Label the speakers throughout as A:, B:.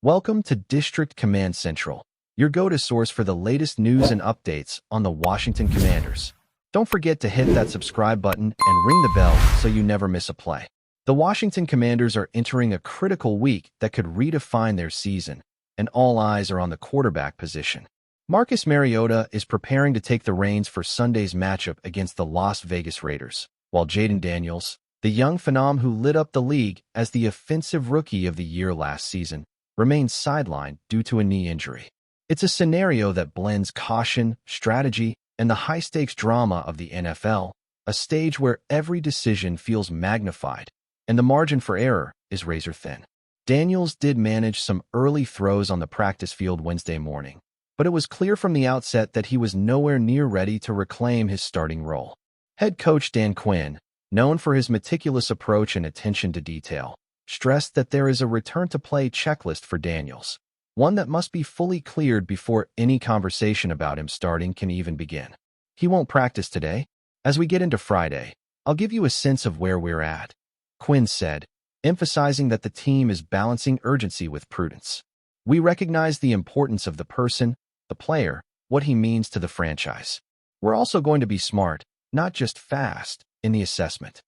A: Welcome to District Command Central, your go-to source for the latest news and updates on the Washington Commanders. Don't forget to hit that subscribe button and ring the bell so you never miss a play. The Washington Commanders are entering a critical week that could redefine their season, and all eyes are on the quarterback position. Marcus Mariota is preparing to take the reins for Sunday's matchup against the Las Vegas Raiders, while Jayden Daniels, the young phenom who lit up the league as the Offensive Rookie of the Year last season, remains sidelined due to a knee injury. It's a scenario that blends caution, strategy, and the high-stakes drama of the NFL, a stage where every decision feels magnified, and the margin for error is razor-thin. Daniels did manage some early throws on the practice field Wednesday morning, but it was clear from the outset that he was nowhere near ready to reclaim his starting role. Head coach Dan Quinn, known for his meticulous approach and attention to detail, stressed that there is a return-to-play checklist for Daniels, one that must be fully cleared before any conversation about him starting can even begin. He won't practice today. As we get into Friday, I'll give you a sense of where we're at, Quinn said, emphasizing that the team is balancing urgency with prudence. We recognize the importance of the person, the player, what he means to the franchise. We're also going to be smart, not just fast, in the assessment.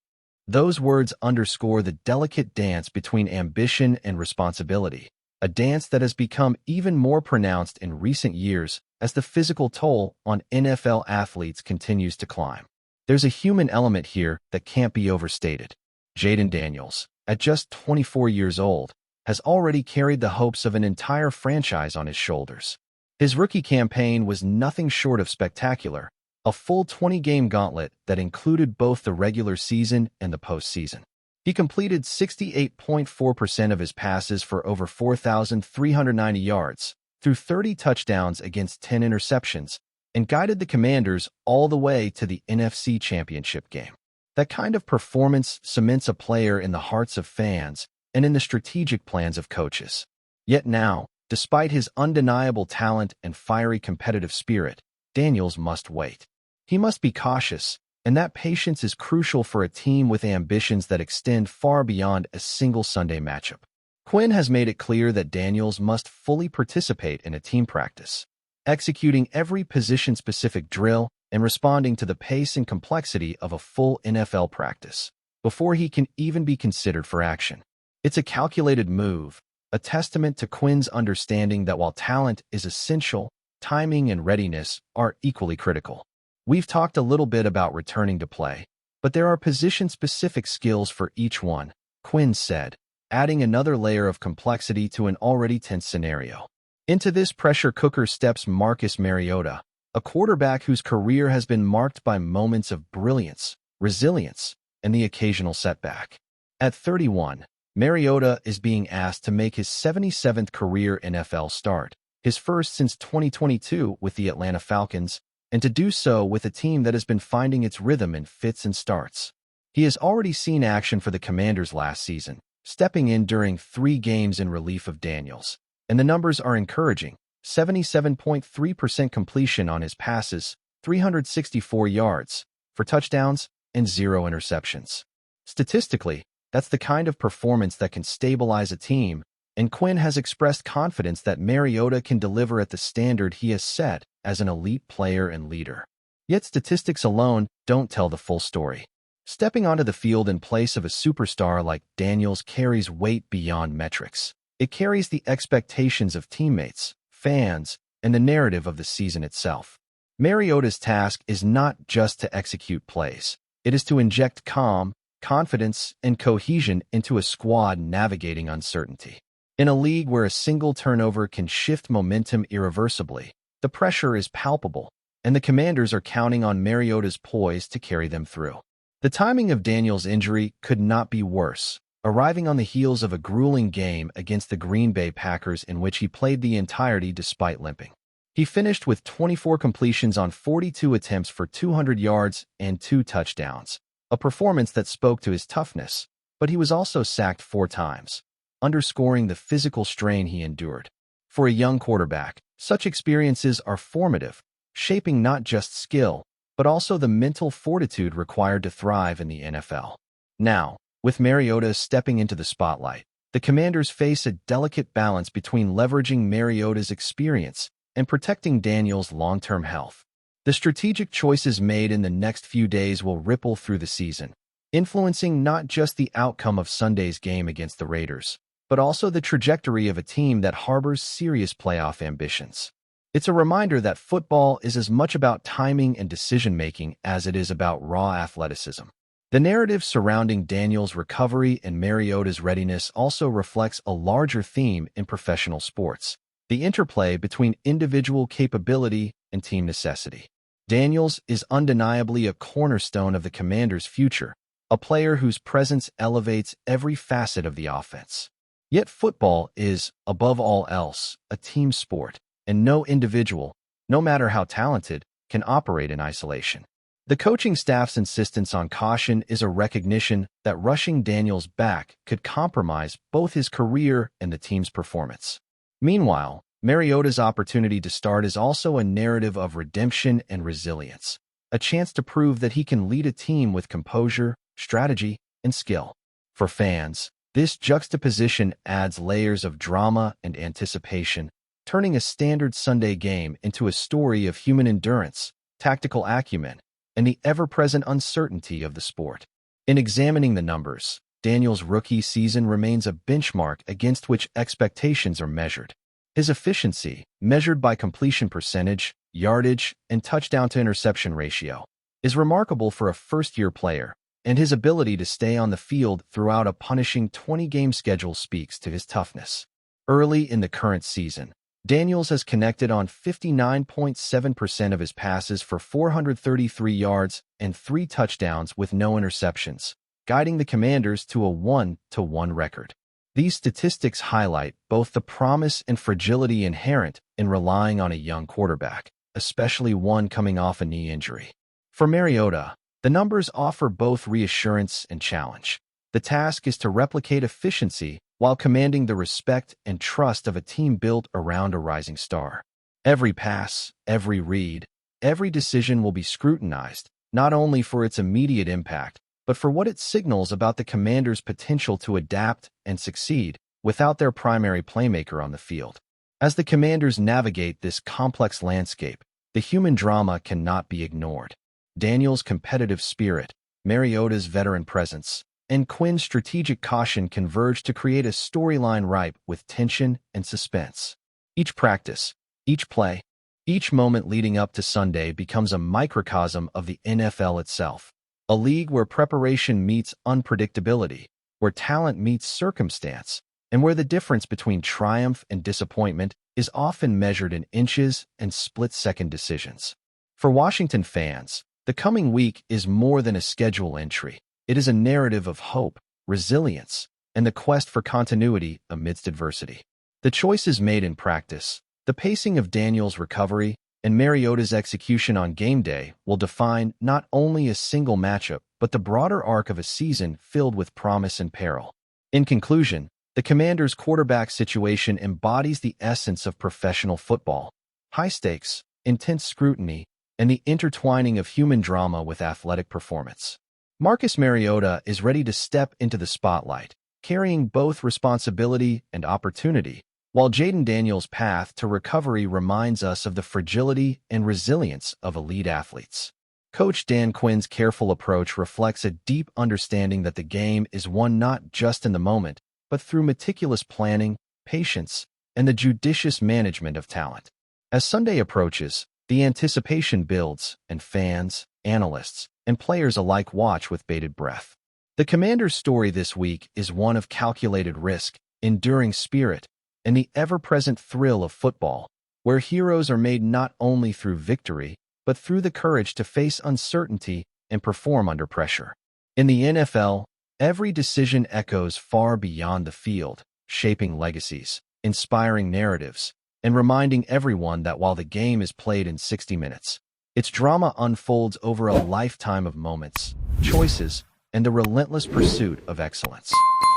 A: Those words underscore the delicate dance between ambition and responsibility, a dance that has become even more pronounced in recent years as the physical toll on NFL athletes continues to climb. There's a human element here that can't be overstated. Jayden Daniels, at just 24 years old, has already carried the hopes of an entire franchise on his shoulders. His rookie campaign was nothing short of spectacular, a full 20-game gauntlet that included both the regular season and the postseason. He completed 68.4% of his passes for over 4,390 yards, threw 30 touchdowns against 10 interceptions, and guided the Commanders all the way to the NFC Championship game. That kind of performance cements a player in the hearts of fans and in the strategic plans of coaches. Yet now, despite his undeniable talent and fiery competitive spirit, Daniels must wait. He must be cautious, and that patience is crucial for a team with ambitions that extend far beyond a single Sunday matchup. Quinn has made it clear that Daniels must fully participate in a team practice, executing every position-specific drill and responding to the pace and complexity of a full NFL practice before he can even be considered for action. It's a calculated move, a testament to Quinn's understanding that while talent is essential, timing and readiness are equally critical. We've talked a little bit about returning to play, but there are position-specific skills for each one, Quinn said, adding another layer of complexity to an already tense scenario. Into this pressure cooker steps Marcus Mariota, a quarterback whose career has been marked by moments of brilliance, resilience, and the occasional setback. At 31, Mariota is being asked to make his 77th career NFL start, his first since 2022 with the Atlanta Falcons, and to do so with a team that has been finding its rhythm in fits and starts. He has already seen action for the Commanders last season, stepping in during 3 games in relief of Daniels, and the numbers are encouraging: 77.3% completion on his passes, 364 yards for touchdowns, and 0 interceptions. Statistically, that's the kind of performance that can stabilize a team, and Quinn has expressed confidence that Mariota can deliver at the standard he has set as an elite player and leader. Yet statistics alone don't tell the full story. Stepping onto the field in place of a superstar like Daniels carries weight beyond metrics. It carries the expectations of teammates, fans, and the narrative of the season itself. Mariota's task is not just to execute plays. It is to inject calm, confidence, and cohesion into a squad navigating uncertainty. In a league where a single turnover can shift momentum irreversibly, the pressure is palpable, and the Commanders are counting on Mariota's poise to carry them through. The timing of Daniels' injury could not be worse, arriving on the heels of a grueling game against the Green Bay Packers in which he played the entirety despite limping. He finished with 24 completions on 42 attempts for 200 yards and 2 touchdowns, a performance that spoke to his toughness, but he was also sacked 4 times, underscoring the physical strain he endured. For a young quarterback, such experiences are formative, shaping not just skill, but also the mental fortitude required to thrive in the NFL. Now, with Mariota stepping into the spotlight, the Commanders face a delicate balance between leveraging Mariota's experience and protecting Daniels' long-term health. The strategic choices made in the next few days will ripple through the season, influencing not just the outcome of Sunday's game against the Raiders, but also the trajectory of a team that harbors serious playoff ambitions. It's a reminder that football is as much about timing and decision-making as it is about raw athleticism. The narrative surrounding Daniels' recovery and Mariota's readiness also reflects a larger theme in professional sports: the interplay between individual capability and team necessity. Daniels is undeniably a cornerstone of the Commanders' future, a player whose presence elevates every facet of the offense. Yet football is, above all else, a team sport, and no individual, no matter how talented, can operate in isolation. The coaching staff's insistence on caution is a recognition that rushing Daniels back could compromise both his career and the team's performance. Meanwhile, Mariota's opportunity to start is also a narrative of redemption and resilience, a chance to prove that he can lead a team with composure, strategy, and skill. For fans, this juxtaposition adds layers of drama and anticipation, turning a standard Sunday game into a story of human endurance, tactical acumen, and the ever-present uncertainty of the sport. In examining the numbers, Daniels' rookie season remains a benchmark against which expectations are measured. His efficiency, measured by completion percentage, yardage, and touchdown-to-interception ratio, is remarkable for a first-year player, and his ability to stay on the field throughout a punishing 20-game schedule speaks to his toughness. Early in the current season, Daniels has connected on 59.7% of his passes for 433 yards and 3 touchdowns with no interceptions, guiding the Commanders to a 1-1 record. These statistics highlight both the promise and fragility inherent in relying on a young quarterback, especially one coming off a knee injury. For Mariota, the numbers offer both reassurance and challenge. The task is to replicate efficiency while commanding the respect and trust of a team built around a rising star. Every pass, every read, every decision will be scrutinized, not only for its immediate impact, but for what it signals about the Commanders' potential to adapt and succeed without their primary playmaker on the field. As the Commanders navigate this complex landscape, the human drama cannot be ignored. Daniels' competitive spirit, Mariota's veteran presence, and Quinn's strategic caution converge to create a storyline ripe with tension and suspense. Each practice, each play, each moment leading up to Sunday becomes a microcosm of the NFL itself, a league where preparation meets unpredictability, where talent meets circumstance, and where the difference between triumph and disappointment is often measured in inches and split-second decisions. For Washington fans, the coming week is more than a schedule entry. It is a narrative of hope, resilience, and the quest for continuity amidst adversity. The choices made in practice, the pacing of Daniels' recovery, and Mariota's execution on game day will define not only a single matchup, but the broader arc of a season filled with promise and peril. In conclusion, the Commanders' quarterback situation embodies the essence of professional football: high stakes, intense scrutiny, and the intertwining of human drama with athletic performance. Marcus Mariota is ready to step into the spotlight, carrying both responsibility and opportunity, while Jayden Daniels' path to recovery reminds us of the fragility and resilience of elite athletes. Coach Dan Quinn's careful approach reflects a deep understanding that the game is won not just in the moment, but through meticulous planning, patience, and the judicious management of talent. As Sunday approaches, the anticipation builds, and fans, analysts, and players alike watch with bated breath. The Commanders' story this week is one of calculated risk, enduring spirit, and the ever-present thrill of football, where heroes are made not only through victory, but through the courage to face uncertainty and perform under pressure. In the NFL, every decision echoes far beyond the field, shaping legacies, inspiring narratives, and reminding everyone that while the game is played in 60 minutes, its drama unfolds over a lifetime of moments, choices, and the relentless pursuit of excellence.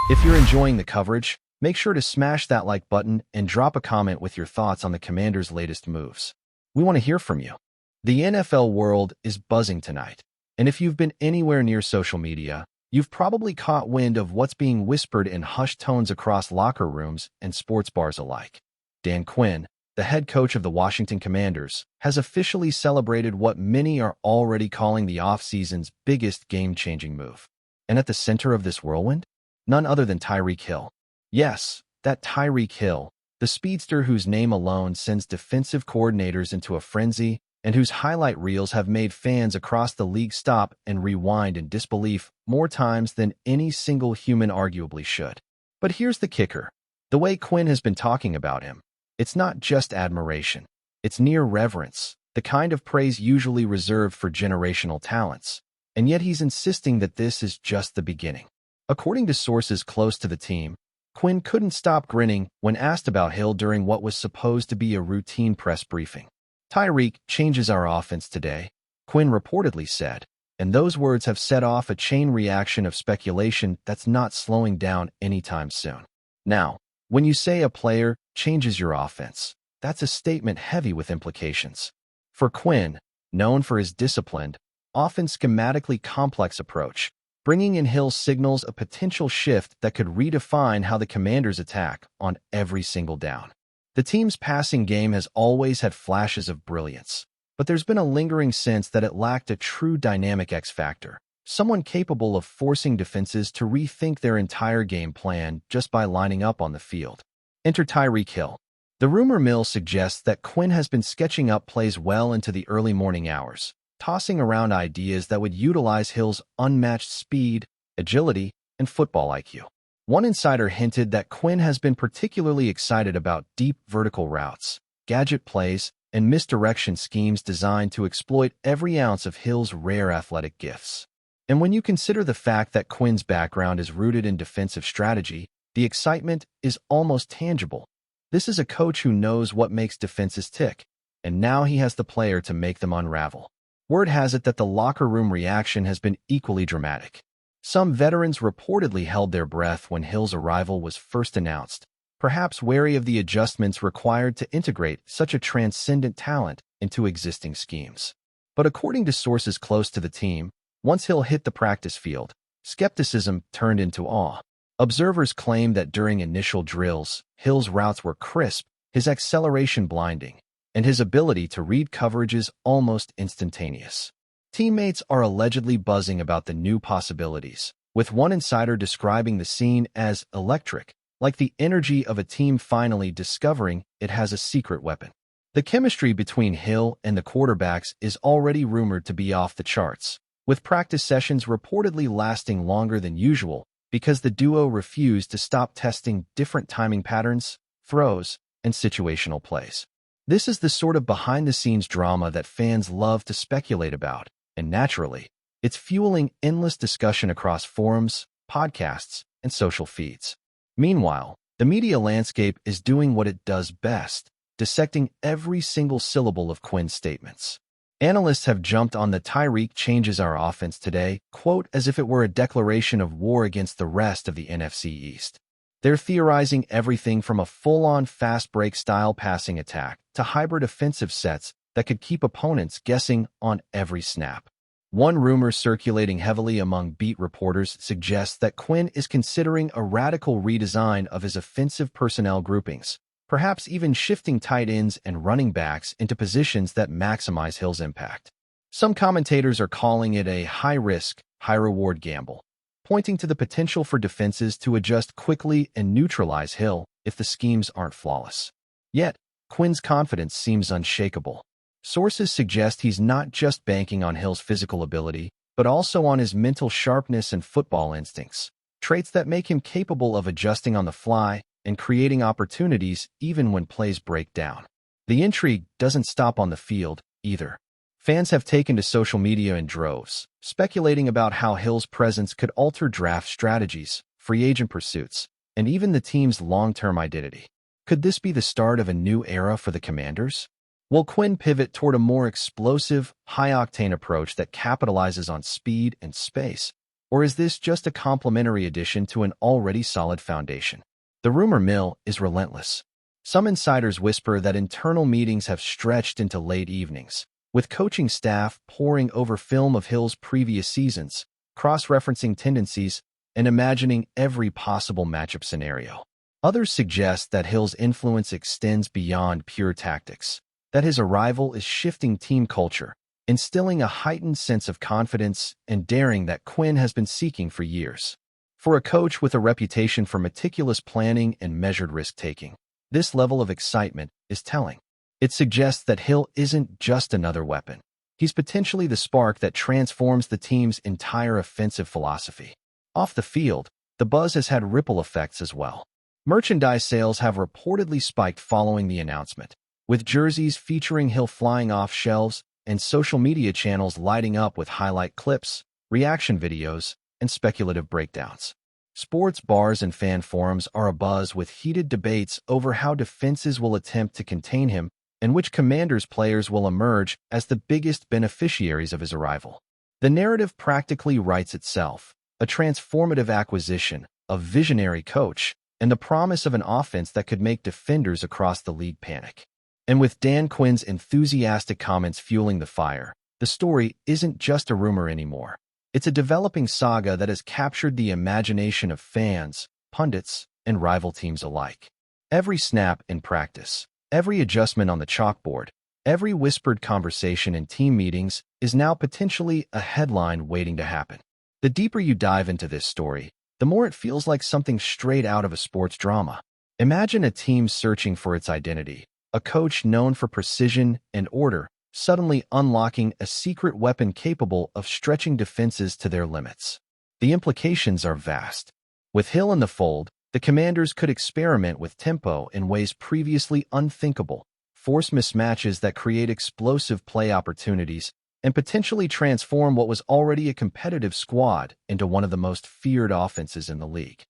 A: If you're enjoying the coverage, make sure to smash that like button and drop a comment with your thoughts on the Commanders' latest moves. We want to hear from you. The NFL world is buzzing tonight, and if you've been anywhere near social media, You've probably caught wind of what's being whispered in hushed tones across locker rooms and sports bars alike. Dan Quinn, the head coach of the Washington Commanders, has officially celebrated what many are already calling the offseason's biggest game-changing move. And at the center of this whirlwind? None other than Tyreek Hill. Yes, that Tyreek Hill, the speedster whose name alone sends defensive coordinators into a frenzy and whose highlight reels have made fans across the league stop and rewind in disbelief more times than any single human arguably should. But here's the kicker. The way Quinn has been talking about him, it's not just admiration. It's near reverence, the kind of praise usually reserved for generational talents. And yet he's insisting that this is just the beginning. According to sources close to the team, Quinn couldn't stop grinning when asked about Hill during what was supposed to be a routine press briefing. Tyreek changes our offense today, Quinn reportedly said, and those words have set off a chain reaction of speculation that's not slowing down anytime soon. Now, when you say a player changes your offense, that's a statement heavy with implications. For Quinn, known for his disciplined, often schematically complex approach, bringing in Hill signals a potential shift that could redefine how the Commanders attack on every single down. The team's passing game has always had flashes of brilliance, but there's been a lingering sense that it lacked a true dynamic X factor, someone capable of forcing defenses to rethink their entire game plan just by lining up on the field. Enter Tyreek Hill. The rumor mill suggests that Quinn has been sketching up plays well into the early morning hours, tossing around ideas that would utilize Hill's unmatched speed, agility, and football IQ. One insider hinted that Quinn has been particularly excited about deep vertical routes, gadget plays, and misdirection schemes designed to exploit every ounce of Hill's rare athletic gifts. And when you consider the fact that Quinn's background is rooted in defensive strategy, the excitement is almost tangible. This is a coach who knows what makes defenses tick, and now he has the player to make them unravel. Word has it that the locker room reaction has been equally dramatic. Some veterans reportedly held their breath when Hill's arrival was first announced, perhaps wary of the adjustments required to integrate such a transcendent talent into existing schemes. But according to sources close to the team, once Hill hit the practice field, skepticism turned into awe. Observers claim that during initial drills, Hill's routes were crisp, his acceleration blinding, and his ability to read coverages almost instantaneous. Teammates are allegedly buzzing about the new possibilities, with one insider describing the scene as electric, like the energy of a team finally discovering it has a secret weapon. The chemistry between Hill and the quarterbacks is already rumored to be off the charts, with practice sessions reportedly lasting longer than usual because the duo refused to stop testing different timing patterns, throws, and situational plays. This is the sort of behind-the-scenes drama that fans love to speculate about, and naturally, it's fueling endless discussion across forums, podcasts, and social feeds. Meanwhile, the media landscape is doing what it does best, dissecting every single syllable of Quinn's statements. Analysts have jumped on the Tyreek changes our offense today, quote, as if it were a declaration of war against the rest of the NFC East. They're theorizing everything from a full-on fast-break style passing attack to hybrid offensive sets that could keep opponents guessing on every snap. One rumor circulating heavily among beat reporters suggests that Quinn is considering a radical redesign of his offensive personnel groupings, perhaps even shifting tight ends and running backs into positions that maximize Hill's impact. Some commentators are calling it a high-risk, high-reward gamble, pointing to the potential for defenses to adjust quickly and neutralize Hill if the schemes aren't flawless. Yet, Quinn's confidence seems unshakable. Sources suggest he's not just banking on Hill's physical ability, but also on his mental sharpness and football instincts, traits that make him capable of adjusting on the fly and creating opportunities even when plays break down. The intrigue doesn't stop on the field, either. Fans have taken to social media in droves, speculating about how Hill's presence could alter draft strategies, free agent pursuits, and even the team's long-term identity. Could this be the start of a new era for the Commanders? Will Quinn pivot toward a more explosive, high-octane approach that capitalizes on speed and space? Or is this just a complementary addition to an already solid foundation? The rumor mill is relentless. Some insiders whisper that internal meetings have stretched into late evenings, with coaching staff poring over film of Hill's previous seasons, cross-referencing tendencies, and imagining every possible matchup scenario. Others suggest that Hill's influence extends beyond pure tactics, that his arrival is shifting team culture, instilling a heightened sense of confidence and daring that Quinn has been seeking for years. For a coach with a reputation for meticulous planning and measured risk-taking, this level of excitement is telling. It suggests that Hill isn't just another weapon. He's potentially the spark that transforms the team's entire offensive philosophy. Off the field, the buzz has had ripple effects as well. Merchandise sales have reportedly spiked following the announcement, with jerseys featuring Hill flying off shelves and social media channels lighting up with highlight clips, reaction videos, and speculative breakdowns. Sports bars and fan forums are abuzz with heated debates over how defenses will attempt to contain him and which Commanders players will emerge as the biggest beneficiaries of his arrival. The narrative practically writes itself, a transformative acquisition, a visionary coach, and the promise of an offense that could make defenders across the league panic. And with Dan Quinn's enthusiastic comments fueling the fire, the story isn't just a rumor anymore. It's a developing saga that has captured the imagination of fans, pundits, and rival teams alike. Every snap in practice, every adjustment on the chalkboard, every whispered conversation in team meetings is now potentially a headline waiting to happen. The deeper you dive into this story, the more it feels like something straight out of a sports drama. Imagine a team searching for its identity, a coach known for precision and order, suddenly unlocking a secret weapon capable of stretching defenses to their limits. The implications are vast. With Hill in the fold, the Commanders could experiment with tempo in ways previously unthinkable, force mismatches that create explosive play opportunities, and potentially transform what was already a competitive squad into one of the most feared offenses in the league.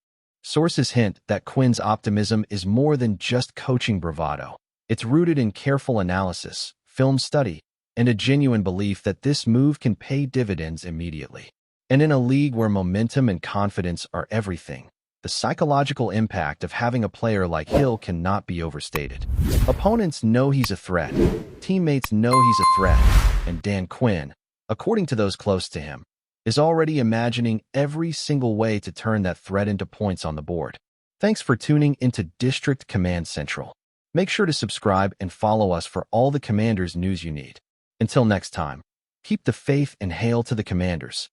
A: Sources hint that Quinn's optimism is more than just coaching bravado. It's rooted in careful analysis, film study, and a genuine belief that this move can pay dividends immediately. And in a league where momentum and confidence are everything, the psychological impact of having a player like Hill cannot be overstated. Opponents know he's a threat, teammates know he's a threat, and Dan Quinn, according to those close to him, is already imagining every single way to turn that threat into points on the board. Thanks for tuning into District Command Central. Make sure to subscribe and follow us for all the Commanders news you need. Until next time, keep the faith and hail to the Commanders.